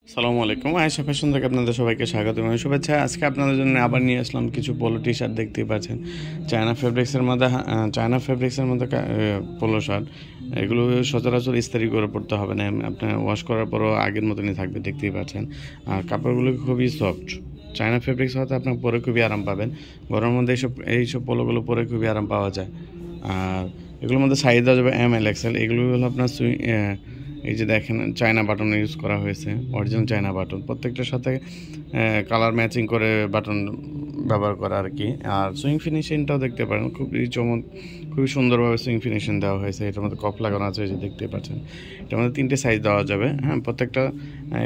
আসসালামু আলাইকুম। আয়েশা ফ্যাশন থেকে আপনাদের সবাইকে স্বাগত এবং শুভেচ্ছা। আজকে আপনাদের জন্য আবার নিয়ে আসলাম কিছু পোলো টি শার্ট। দেখতেই পাচ্ছেন চায়না ফেব্রিক্সের মধ্যে পোলো শার্ট। এগুলো সচরাচর ইস্ত্রি করে পড়তে হবে না, আপনার ওয়াশ করার পরও আগের মতনই থাকবে, দেখতেই পাচ্ছেন। আর কাপড়গুলো খুবই সফট। চায়না ফেব্রিক্স হতে আপনার পরে খুবই আরাম পাবেন। গরমের মধ্যে এইসব পোলোগুলো পরে খুবই আরাম পাওয়া যায়। আর এগুলোর মধ্যে সাইজ দেওয়া যাবে ML XL। এগুলো হলো আপনার এই যে দেখেন চায়না বাটন ইউজ করা হয়েছে, অরিজিনাল চায়না বাটন। প্রত্যেকটার সাথে কালার ম্যাচিং করে বাটন ব্যবহার করা আর কি। আর সুইং ফিনিশিংটাও দেখতে পারেন, খুবই সুন্দরভাবে সুইং ফিনিশিং দেওয়া হয়েছে। এটার মধ্যে কফ লাগানো আছে, এই যে দেখতে পাচ্ছেন। এটার মধ্যে 3টে সাইজ দেওয়া যাবে, হ্যাঁ প্রত্যেকটা।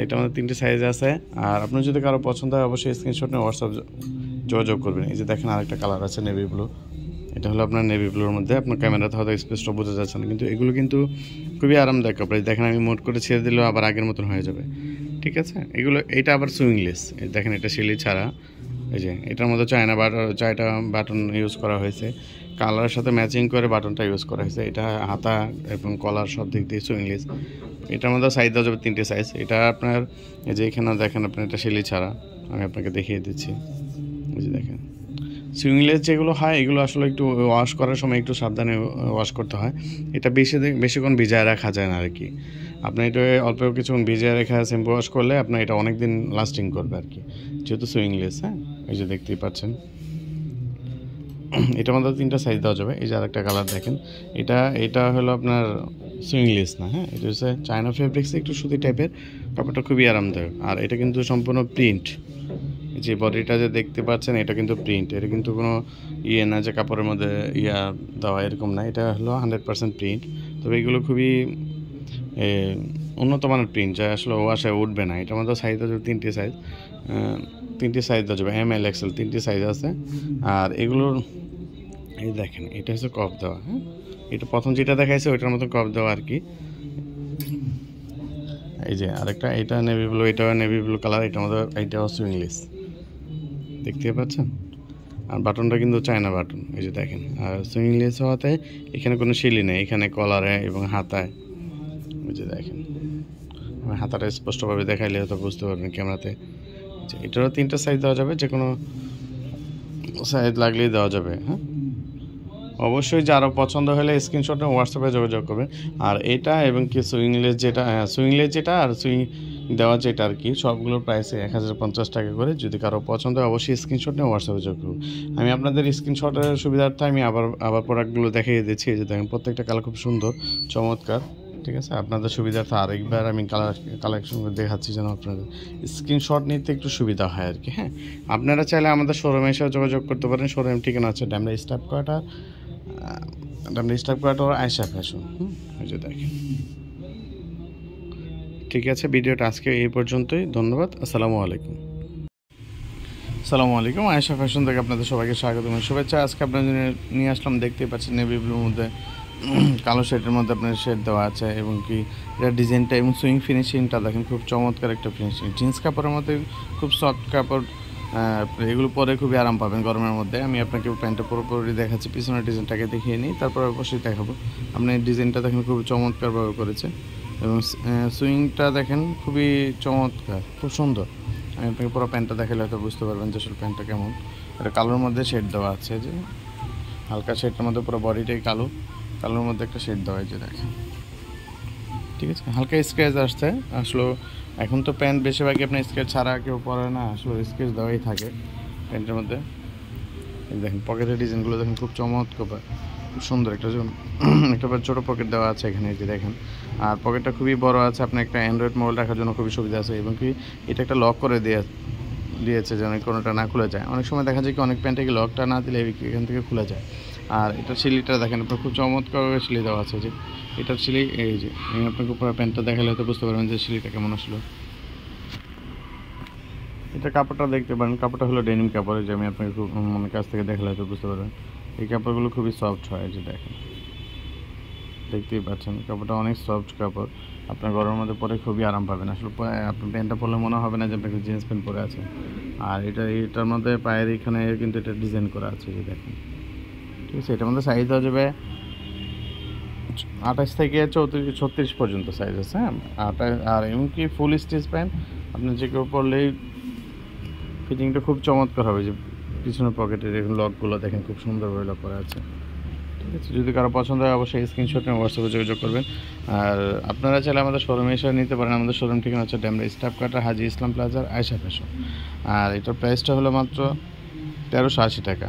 এটার মধ্যে 3টে সাইজ আছে। আর আপনার যদি কারো পছন্দ হয় অবশ্যই স্ক্রিনশট নিয়ে হোয়াটসঅ্যাপ যোগাযোগ করবেন। এই যে দেখেন আরেকটা কালার আছে নেভি ব্লু। এটা হলো আপনার নেভি ব্লুর মধ্যে। আপনার ক্যামেরাতে হয়তো স্পষ্ট বোঝা যাচ্ছে না, কিন্তু এগুলো কিন্তু খুবই আরামদায়ক কাপড়। দেখেন আমি মোট করে ছেড়ে দিলেও আবার আগের মতন হয়ে যাবে, ঠিক আছে। এটা আবার সুইংলেস, দেখেন এটা শিলি ছাড়া। এই যে এটার মধ্যে চায়না বাটন ইউজ করা হয়েছে, কালারের সাথে ম্যাচিং করে বাটনটা ইউজ করা হয়েছে। এটা হাতা এবং কলার সব দিক দিয়ে সুইংলেস। এটার মধ্যে সাইজ দেওয়া যাবে 3টে সাইজ। এটা আপনার এই যে এখানে দেখেন, আপনার এটা শিলি ছাড়া। আমি আপনাকে দেখিয়ে দিচ্ছি, এই যে দেখেন। সুইংলেস যেগুলো হয় এগুলো আসলে একটু ওয়াশ করার সময় একটু সাবধানে ওয়াশ করতে হয়। এটা বেশিক্ষণ ভিজায় রাখা যায় না আর কি। আপনি এটা অল্প কিছুক্ষণ ভিজিয়ে রেখে শ্যাম্পু ওয়াশ করলে আপনার এটা অনেক দিন লাস্টিং করবে আর কি, যেহেতু সুইংলেস। হ্যাঁ, এই যে দেখতেই পাচ্ছেন। এটার মধ্যে 3টা সাইজ দেওয়া যাবে। এই যে আরেকটা কালার দেখেন, এটা হলো আপনার সুইংলেস না, হ্যাঁ এটা হচ্ছে চায়না ফেব্রিক্সে একটু সুতি টাইপের। কাপড়টা খুবই আরামদায়ক। আর এটা কিন্তু সম্পূর্ণ প্রিন্ট। যে বডিটা যে দেখতে পাচ্ছেন এটা কিন্তু প্রিন্ট। এটা কিন্তু কোনো না যে কাপড়ের মধ্যে দেওয়া, এরকম না। এটা হলো 100% প্রিন্ট। তবে এগুলো খুবই উন্নত মানের প্রিন্ট, যা আসলে ওয়াশে উঠবে না। এটার মধ্যে সাইজ আছে 3টে সাইজ দেওয়া যাবে, ML XL 3টে সাইজ আছে। আর এগুলোর এই দেখেন, এটা হচ্ছে কফ দেওয়া। হ্যাঁ, এটা প্রথম যেটা দেখাইছে ওইটার মতো কফ দেওয়া আর কি। এই যে আরেকটা, এটা নেভি ব্লু, এটাও নেভি ব্লু কালার। এটার মধ্যে এইটাও সুইংলেস, দেখতে পাচ্ছেন। আর বাটনটা কিন্তু চায়না বাটন, এই যে দেখেন। আর সুইংলেস হওয়াতে এখানে কোনো শিলি নেই, এখানে কলারে এবং হাতায়। এই যে দেখেন, আমি হাতাটা স্পষ্টভাবে দেখাইলে হয়তো বুঝতে পারবেন ক্যামেরাতে। এটারও 3টা সাইজ দেওয়া যাবে, যে কোনো সাইজ লাগলেই দেওয়া যাবে। হ্যাঁ, অবশ্যই যারও পছন্দ হলে স্ক্রিনশটে হোয়াটসঅ্যাপে যোগাযোগ করবেন। আর এটা এবং কি সুইংলেস যেটা আর সুইং দেওয়া যেটা আর কি, সবগুলোর প্রাইসে 1050 টাকা করে। যদি কারো পছন্দ হয় অবশ্যই স্ক্রিনশট নিয়ে হোয়াটসঅ্যাপে যোগ করুন। আমি আপনাদের স্ক্রিনশটের সুবিধার্থে আমি আবার প্রোডাক্টগুলো দেখিয়ে দিচ্ছি। এই যে দেখেন, প্রত্যেকটা কালার খুব সুন্দর, চমৎকার, ঠিক আছে। আপনাদের সুবিধার্থে আরেকবার আমি কালেকশন দেখাচ্ছি, যেন আপনাদের স্ক্রিনশট নিতে একটু সুবিধা হয় আর কি। হ্যাঁ, আপনারা চাইলে আমাদের শোরুমে এসে যোগাযোগ করতে পারেন। শোরুম ঠিকানা হচ্ছে ডামরা স্টাফ কোয়ার্টার আয়েশা ফ্যাশন। এই যে দেখেন, ঠিক আছে। ভিডিওটা আজকে এই পর্যন্তই। ধন্যবাদ। আসসালামু আলাইকুম। আয়েশা ফ্যাশন থেকে আপনাদের সবাইকে স্বাগত এবং শুভেচ্ছা। আজকে আপনাদের নিয়ে আসলাম, দেখতেই পাচ্ছেন নেভি ব্লুর মধ্যে কালো শেডের মধ্যে আপনার শেড দেওয়া আছে। এবং কি এটা ডিজাইনটা এবং সুইং ফিনিশিংটা দেখেন, খুব চমৎকার একটা ফিনিশিং। জিন্স কাপড়ের মধ্যে খুব সফট কাপড়। এগুলো পরে খুবই আরাম পাবেন গরমের মধ্যে। আমি আপনাকে প্যান্টটা পুরোপুরি দেখাচ্ছি, পিছনের ডিজাইনটাকে দেখিয়ে নিই, তারপর অবশ্যই দেখাবো। আপনি ডিজাইনটা দেখেন, খুব চমৎকারভাবে করেছে। এবং সুইংটা দেখেন খুবই চমৎকার, খুব সুন্দর। আমি আপনাকে পুরো প্যান্টটা দেখালে হয়তো বুঝতে পারবেন যে আসলে প্যান্টটা কেমন। এটা কালোর মধ্যে শেড দেওয়া আছে, যে হালকা শেডটার মধ্যে পুরো বডিটাই কালোর মধ্যে একটা শেড দেওয়া হয়েছে, দেখেন, ঠিক আছে। হালকা স্কেচ আসছে আসলে। এখন তো প্যান্ট বেশিরভাগই আপনার স্কেচ ছাড়া কেউ পরে না, আসলে স্কেচ দেওয়াই থাকে প্যান্টের মধ্যে। দেখেন পকেটের ডিজাইনগুলো দেখেন, খুব চমৎকার, খুব সুন্দর। একটা ছোটো পকেট দেওয়া আছে এখানে, এই যে দেখেন। আর পকেটটা খুবই বড় আছে, আপনার একটা অ্যান্ড্রয়েড মোবাইল রাখার জন্য খুবই সুবিধা আছে। এবং কি এটা একটা লক করে দিয়েছে, যেন কোনোটা না খুলে যায়। অনেক সময় দেখা যায় কি অনেক প্যান্টে লকটা না দিলে এখান থেকে খুলে যায়। আর এটার সিলিটা দেখেন, আপনার খুব চমৎকারভাবে সিলি দেওয়া আছে। যে এটার সিলি, এই যে আমি আপনাকে পুরো প্যান্টটা দেখালে হয়তো বুঝতে পারবেন যে সিলিটা কেমন আসলো। এটা কাপড়টা দেখতে পারেন, কাপড়টা হলো ডেনিম কাপড়। যে আমি আপনাকে খুব কাছ থেকে দেখালে হয়তো বুঝতে পারবেন। এই কাপড়গুলো খুবই সফট হয়, যে দেখেন, দেখতেই পাচ্ছেন। কাপড়টা অনেক সফট কাপড়, আপনার গরমের মধ্যে পরে খুবই আরাম পাবেন। আসলে আপনি প্যান্টটা পরলে মনে হবে না যে আপনাকে জিন্স প্যান্ট পরে আছে। আর এটার মধ্যে পায়ের এখানে কিন্তু এটা ডিজাইন করা আছে, যে দেখেন, ঠিক আছে। এটার মধ্যে সাইজ দেওয়া যাবে 28 থেকে 34 36 পর্যন্ত সাইজ আছে, হ্যাঁ। আর এমনকি ফুল স্টিচ প্যান্ট আপনি যে কেউ পরলেই ফিটিংটা খুব চমৎকার হবে। যে পিছনের পকেটের এরকম লকগুলো দেখেন খুব সুন্দরভাবে লক করা আছে, ঠিক আছে। যদি কারো পছন্দ হয় অবশ্যই স্ক্রিনশট নিয়ে হোয়াটসঅ্যাপে যোগাযোগ করবেন। আর আপনারা চাইলে আমাদের শোরুমে এসে নিতে পারেন। আমাদের শোরুম ঠিকানা হচ্ছে ডেমরা স্টাফ কাটা হাজি ইসলাম প্লাজার আয়েশা ফ্যাশন। আর এটার প্রাইসটা হলো মাত্র 1380 টাকা,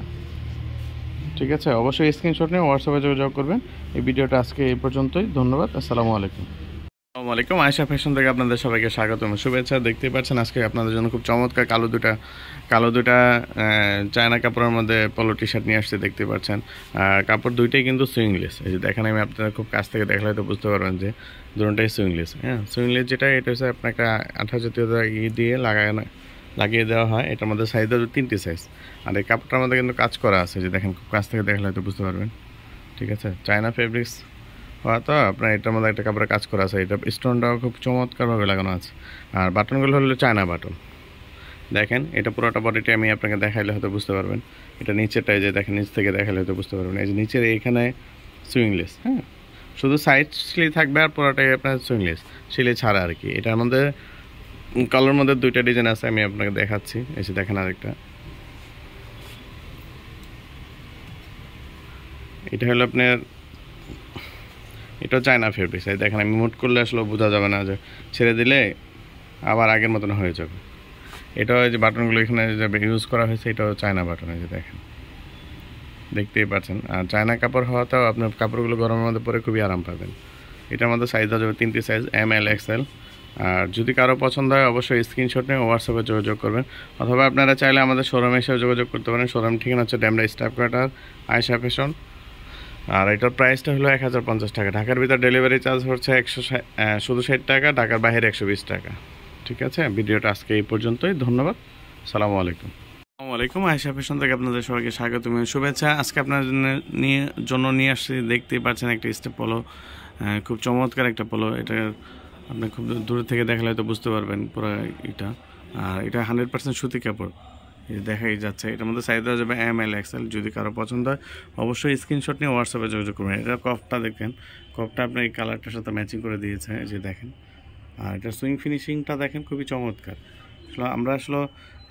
ঠিক আছে। অবশ্যই স্ক্রিনশট নিয়ে হোয়াটসঅ্যাপে যোগাযোগ করবেন। এই ভিডিওটা আজকে এই পর্যন্তই। ধন্যবাদ। আসসালামু আলাইকুম। আসসালামু আলাইকুম। আয়েশা ফ্যাশন থেকে আপনাদের সবাইকে স্বাগত এবং শুভেচ্ছা। দেখতেই পাচ্ছেন আজকে আপনাদের জন্য খুব চমৎকার কালো দুটা চায়না কাপড়ের মধ্যে পলো টি শার্ট নিয়ে আসতে দেখতে পাচ্ছেন। কাপড় দুইটাই কিন্তু সুইংলেস। এই যে দেখেন, আমি আপনারা খুব কাছ থেকে দেখলে তো বুঝতে পারবেন যে দুটোটাই সুইংলেস, হ্যাঁ। সুইংলেস যেটা, এটা হচ্ছে আপনাকে আঠা জাতীয় দিয়ে লাগিয়ে দেওয়া হয়। এটার মধ্যে সাইজ হবে 3টি সাইজ। আর এই কাপড়টার মধ্যে কিন্তু কাজ করা আছে, যে দেখেন খুব কাছ থেকে দেখলে হয়তো বুঝতে পারবেন, ঠিক আছে। চায়না ফেব্রিক্স হওয়া তো আপনার এটার মধ্যে একটা কাপড়ের কাজ করা আছে। এটা স্টোনটাও খুব চমৎকারভাবে লাগানো আছে। আর বাটনগুলো হলো চায়না বাটন। দেখেন এটা পুরোটা বডিটা আমি আপনাকে দেখাইলে হয়তো বুঝতে পারবেন। এটা নিচেরটাই যে দেখেন, নিচ থেকে দেখালে হয়তো বুঝতে পারবেন। এই যে নিচের এইখানে সুইংলেস, হ্যাঁ। শুধু সাইড সিলি থাকবে আর পুরোটাই আপনার সুইংলেস, সিলি ছাড়া আর কি। এটার মধ্যে কালার মধ্যে দুইটা ডিজাইন আছে, আমি আপনাকে দেখাচ্ছি। এসে দেখেন আরেকটা, এটা হলো আপনার, এটা চায়না ফেব্রিক্স। এই দেখেন আমি মুট করলে আসলে বোঝা যাবে না, যে ছেড়ে দিলে আবার আগের মতন হয়ে যাবে। এটা যে বাটনগুলো এখানে যে ইউজ করা হয়েছে, এটাও চায়না বাটন। এই যে দেখেন, দেখতেই পাচ্ছেন। আর চায়না কাপড় হওয়াতেও আপনার কাপড়গুলো গরমের মধ্যে পরে খুবই আরাম পাবেন। এটার মধ্যে সাইজ হয়ে যাবে 3টি সাইজ, ML XL। আর যদি কারো পছন্দ হয় অবশ্যই স্ক্রিনশট নিয়ে হোয়াটসঅ্যাপে যোগাযোগ করবেন, অথবা আপনারা চাইলে আমাদের শোরুমে এসেও যোগাযোগ করতে পারেন। শোরুম ঠিকানা হচ্ছে Demra staff quarter Ayesha fashion. আর এটার প্রাইসটা হলো 1050 টাকা। ঢাকার ভিতর ডেলিভারি চার্জ হচ্ছে শুধু 60 টাকা, ঢাকার বাইরে 120 টাকা, ঠিক আছে। ভিডিওটা আজকে এই পর্যন্তই। ধন্যবাদ। সালামু আলাইকুম। আসসালামু আলাইকুম। আয়েশা ফ্যাশন থেকে আপনাদের সবাইকে স্বাগত এবং শুভেচ্ছা। আজকে আপনার জন্য নিয়ে আসছি, দেখতেই পাচ্ছেন একটা স্টেপ পলো, খুব চমৎকার একটা পলো। এটা আপনি খুব দূর থেকে দেখলে হয়তো বুঝতে পারবেন পুরো এটা। আর এটা 100% সুতি কাপড়, এই দেখাই যাচ্ছে। এটার মধ্যে সাইজ দেওয়া যাবে ML XL। যদি কারো পছন্দ হয় অবশ্যই স্ক্রিনশট নিয়ে হোয়াটসঅ্যাপে যোগাযোগ করবেন। এটা কফটা দেখেন, কফটা আপনার এই কালারটার সাথে ম্যাচিং করে দিয়েছে, এই যে দেখেন। আর এটা সুইং ফিনিশিংটা দেখেন খুবই চমৎকার।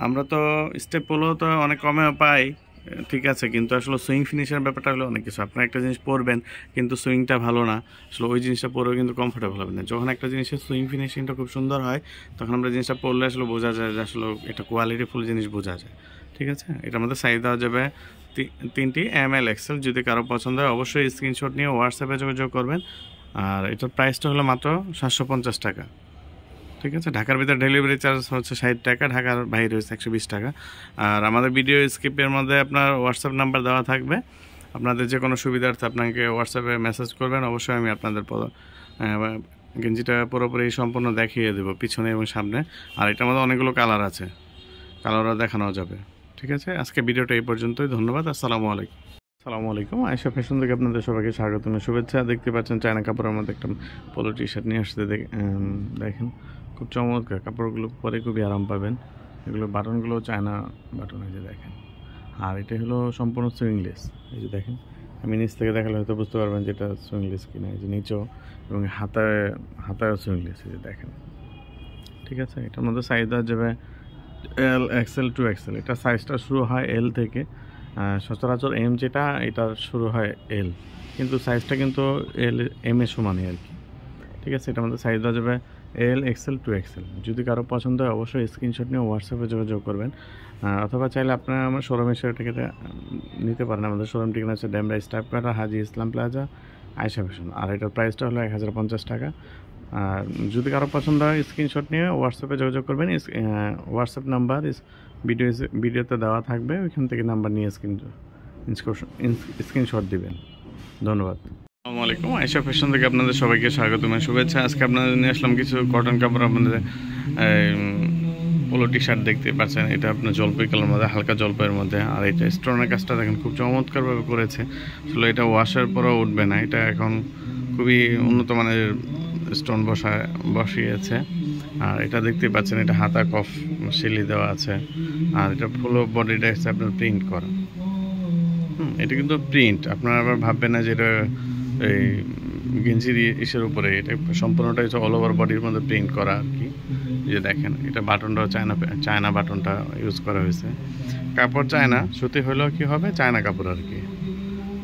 আমরা তো স্টেপ পোলো তো অনেক কমে পাই, ঠিক আছে, কিন্তু আসলে সুইং ফিনিশের ব্যাপারটা হলো অনেক কিছু। আপনার একটা জিনিস পরবেন কিন্তু সুইংটা ভালো না, আসলে ওই জিনিসটা পরেও কিন্তু কমফোর্টেবল হবে না। যখন একটা জিনিসের সুইং ফিনিশিংটা খুব সুন্দর হয়, তখন আমরা জিনিসটা পরলে আসলে বোঝা যায় যে আসলে এটা কোয়ালিটিফুল জিনিস বোঝা যায়, ঠিক আছে। এটার মধ্যে সাইজ দেওয়া যাবে 3টি ML XL। যদি কারো পছন্দ হয় অবশ্যই স্ক্রিনশট নিয়ে হোয়াটসঅ্যাপে যোগাযোগ করবেন। আর এটার প্রাইসটা হলো মাত্র 750 টাকা, ঠিক আছে। ঢাকার ভিতরে ডেলিভারি চার্জ হচ্ছে 60 টাকা, ঢাকার বাইরে হচ্ছে 120 টাকা। আর আমাদের ভিডিও স্ক্রিপ্টের মধ্যে আপনার হোয়াটসঅ্যাপ নাম্বার দেওয়া থাকবে। আপনাদের যে কোনো সুবিধার্থে আপনাকে হোয়াটসঅ্যাপে মেসেজ করবেন, অবশ্যই আমি আপনাদের গেঞ্জিটা পুরোপুরি সম্পূর্ণ দেখিয়ে দেবো পিছনে এবং সামনে। আর এটার মধ্যে অনেকগুলো কালার আছে, কালারও দেখানো যাবে, ঠিক আছে। আজকে ভিডিওটা এই পর্যন্তই। ধন্যবাদ। আসসালামু আলাইকুম। আসসালামু আলাইকুম। আয়েশা ফ্যাশন থেকে আপনাদের সবাইকে স্বাগত এবং শুভেচ্ছা। দেখতে পাচ্ছেন চায়না কাপড়ের মধ্যে একটা পলো টি শার্ট নিয়ে আসতে দেখেন খুব চমৎকার। কাপড়গুলো পরে খুবই আরাম পাবেন। এগুলো বাটনগুলো চায়না বাটন, এই যে দেখেন। আর এটা হলো সম্পূর্ণ সুইংলেস, এই যে দেখেন। আমি নিচ থেকে দেখালে হয়তো বুঝতে পারবেন যে এটা সুইংলেস কিনা। এই যে নিচেও এবং হাতায়ও সুইংলেস, এই যে দেখেন, ঠিক আছে। এটার মধ্যে সাইজ দেওয়া যাবে L XL 2XL। এটা সাইজটা শুরু হয় L থেকে। সচরাচর M যেটা, এটা শুরু হয় L, কিন্তু সাইজটা কিন্তু M এর সমানই আর কি, ঠিক আছে। এটার মধ্যে সাইজ দেওয়া যাবে L XL 2XL। যদি কারো পছন্দ হয় অবশ্যই স্ক্রিনশট নিয়ে হোয়াটসঅ্যাপে যোগাযোগ করবেন, অথবা চাইলে আপনারা আমার শোরুমে এসে এটাকে নিতে পারেন। আমাদের শোরুম ঠিকানা হচ্ছে ডেমরা স্টাফ কোয়ার্টার হাজি ইসলাম প্লাজা আয়েশা ফ্যাশন। আর এটার প্রাইসটা হলো 1050 টাকা। আর যদি কারো পছন্দ হয় স্ক্রিনশট নিয়ে হোয়াটসঅ্যাপে যোগাযোগ করবেন। হোয়াটসঅ্যাপ নাম্বার ভিডিওতে দেওয়া থাকবে, ওইখান থেকে নাম্বার নিয়ে স্ক্রিনশট দিবেন। ধন্যবাদ। আসসালামু আলাইকুম। আয়েশা ফ্যাশন থেকে আপনাদের সবাইকে স্বাগত এবং শুভেচ্ছা। আজকে আপনাদের নিয়ে আসলাম কিছু কটন কাপড়। আপনাদের পোলো টি শার্ট দেখতে পাচ্ছেন, এটা আপনার জলপাই কালার মধ্যে, হালকা জলপাইয়ের মধ্যে। আর এটা স্টোনের কাজটা দেখেন খুব চমৎকারভাবে করেছে। আসলে এটা ওয়াশের পরেও উঠবে না, এটা এখন খুবই উন্নত মানের স্টোন বসিয়েছে। আর এটা দেখতে পাচ্ছেন, এটা হাতা কফ সিলি দেওয়া আছে। আর এটা ফুল বডিটা হচ্ছে আপনার প্রিন্ট করা। এটা কিন্তু প্রিন্ট, আপনারা আবার ভাববেন না যে এটা এই গেঞ্জির ইসের উপরে, এটা সম্পূর্ণটা হচ্ছে অল ওভার বডির মধ্যে প্রিন্ট করা আর কি। এই যে দেখেন, এটা বাটনটাও চায়না বাটনটা ইউজ করা হয়েছে। কাপড় চায়না, সুতি হলেও কি হবে, চায়না কাপড় আর কি,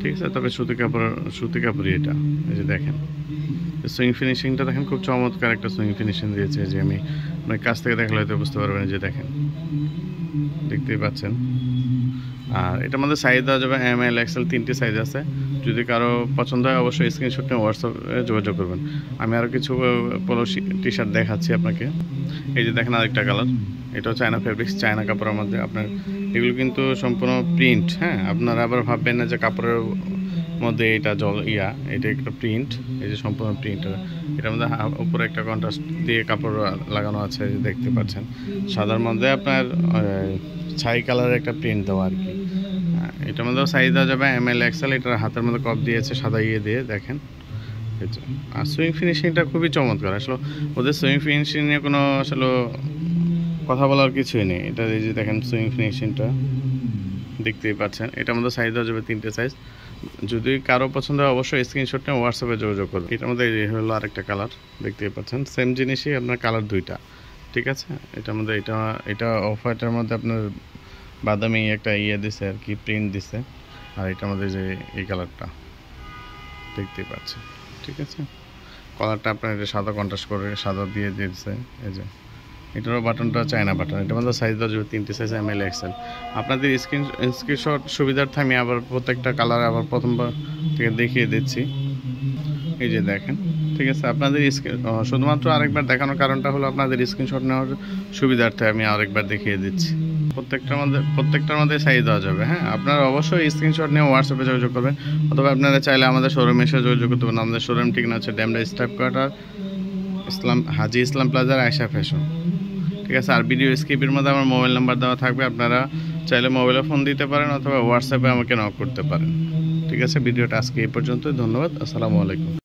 ঠিক আছে। তবে সুতি কাপড়ই এটা। এই যে দেখেন সুইং ফিনিশিংটা দেখেন, খুব চমৎকার একটা সুইং ফিনিশিং দিয়েছে। যে আমি আপনার কাছ থেকে দেখলে হয়তো বুঝতে পারবেন। যে দেখেন, দেখতেই পাচ্ছেন। আর এটার মধ্যে সাইজ দেওয়া যাবে ML XL, 3টি সাইজ আছে। যদি কারো পছন্দ হয় অবশ্যই স্ক্রিনশট নিয়ে হোয়াটসঅ্যাপে যোগাযোগ করবেন। আমি আরও কিছু পোলো টি শার্ট দেখাচ্ছি আপনাকে। এই যে দেখেন আরেকটা কালার, এটাও চায়না ফেব্রিক্স, চায়না কাপড়ের মধ্যে। আপনার এগুলো কিন্তু সম্পূর্ণ প্রিন্ট, হ্যাঁ। আপনারা আবার ভাববেন না যে কাপড়ের মধ্যে এটা এটা একটা প্রিন্ট। এই যে সম্পূর্ণ প্রিন্ট, এটার মধ্যে উপরে একটা কন্ট্রাস্ট দিয়ে কাপড় লাগানো আছে, দেখতে পাচ্ছেন। সাদার মধ্যে আপনার ছাই কালারের একটা প্রিন্ট দেওয়া আর কি। এটার মধ্যেও সাইজ দেওয়া যাবে ML XL। এটার হাতের মধ্যে কপ দিয়েছে সাদা দিয়ে, দেখেন। আর সুইং ফিনিশিংটা খুবই চমৎকার। আসলে ওদের সুইং ফিনিশিং নিয়ে কোনো আসলে কথা বলার কিছুই নেই। এটা এই যে দেখেন সুইং ফিনিশিংটা, দেখতেই পাচ্ছেন। এটার মধ্যে সাইজ দেওয়া যাবে 3টে সাইজ। যদি কারো পছন্দ হয় অবশ্যই স্ক্রিনশট নিয়ে হোয়াটসঅ্যাপে যোগাযোগ করবেন। এটার মধ্যে হলো আরেকটা কালার, দেখতেই পাচ্ছেন। সেম জিনিসই, আপনার কালার 2টা, ঠিক আছে। এটার মধ্যে এটা অফ হোয়াইটের মধ্যে আপনার বাদামি একটা দিছে আর কি, প্রিন্ট দিছে। আর এটার মধ্যে যে এই কালারটা দেখতেই পাচ্ছেন, ঠিক আছে। কালারটা আপনার সাদা কন্ট্রাস্ট করে সাদা দিয়ে দিয়েছে। এই যে এটারও বাটনটা চায়না বাটন। এটার মধ্যে সাইজ দেওয়া যাবে 3টে সাইজ ML XL। আপনাদের স্ক্রিনশট সুবিধার্থে আমি আবার প্রত্যেকটা কালার আবার প্রথমবার থেকে দেখিয়ে দিচ্ছি। এই যে দেখেন, ঠিক আছে। আপনাদের শুধুমাত্র আরেকবার দেখানোর কারণটা হলো আপনাদের স্ক্রিনশট নেওয়ার সুবিধার্থে আমি আরেকবার দেখিয়ে দিচ্ছি। প্রত্যেকটার মধ্যে সাইজ দেওয়া যাবে, হ্যাঁ। আপনারা অবশ্যই স্ক্রিনশট নিয়ে হোয়াটসঅ্যাপে যোগাযোগ করবেন, অথবা আপনারা চাইলে আমাদের শোরুমে এসে যোগাযোগ করতে পারেন। আমাদের শোরুম ঠিকানা হচ্ছে ড্যামরা স্টাফ কোয়ার্টার, হাজি ইসলাম প্লাজার, আয়েশা ফ্যাশন, ঠিক আছে। আর ভিডিও স্ক্রিপ্টের মধ্যে আমার মোবাইল নাম্বার দেওয়া থাকবে। আপনারা চাইলে মোবাইলে ফোন দিতে পারেন অথবা হোয়াটসঅ্যাপে আমাকে নক করতে পারেন, ঠিক আছে। ভিডিওটা আজকে এই পর্যন্ত। ধন্যবাদ। আসসালামু আলাইকুম।